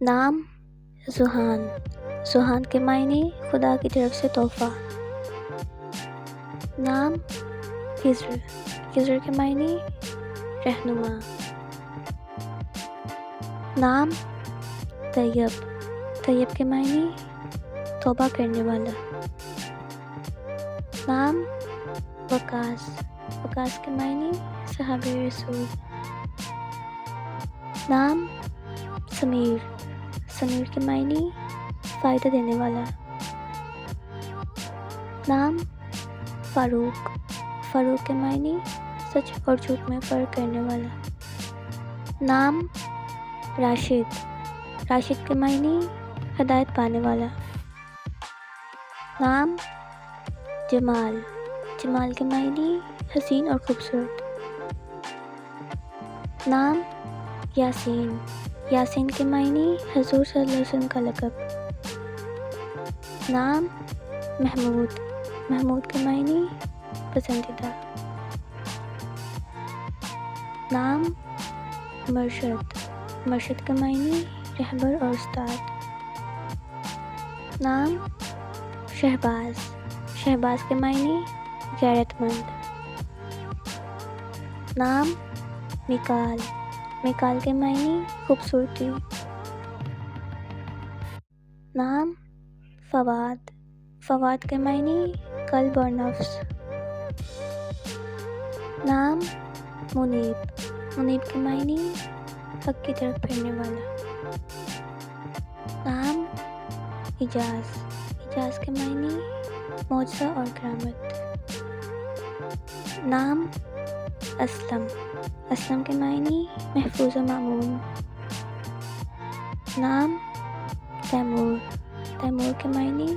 نام ذہان، ذہان کے معنی خدا کی طرف سے تحفہ۔ نام خضر، خضر کے معنی رہنما۔ نام طیب، طیب کے معنی توبہ کرنے والا۔ نام وقاص، وقاص کے معنی صحابی رسول۔ نام سمیر، سمیر کے معنی فائدہ دینے والا۔ نام فاروق، فاروق کے معنی سچ اور جھوٹ میں فرق کرنے والا۔ نام راشد، راشد کے معنی ہدایت پانے والا۔ نام جمال، جمال کے معنی حسین اور خوبصورت۔ نام یاسین، یاسین کے معنی حضور صلی اللہ علیہ وسلم کا لقب۔ نام محمود، محمود کے معنی پسندیدہ۔ نام مرشد، مرشد کے معنی رہبر اور استاد۔ نام شہباز، شہباز کے معنی غیرت مند۔ نام میکال، میکال کے معنی خوبصورتی۔ نام فواد، فواد کے معنی قلب اور نفس۔ نام منیب، منیب کے معنی حق کی طرف پھرنے والا۔ نام اجاز، اجاز کے معنی معجزہ اور کرامت۔ نام اسلم، اسلم کے معنی محفوظ و مامون۔ نام تیمور، تیمور کے معنی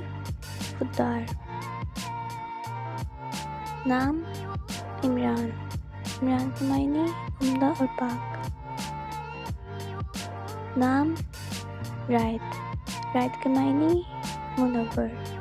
خوددار۔ نام عمران، عمران کے معنی عمدہ اور پاک۔ نام رائد، رائد کے معنی منور۔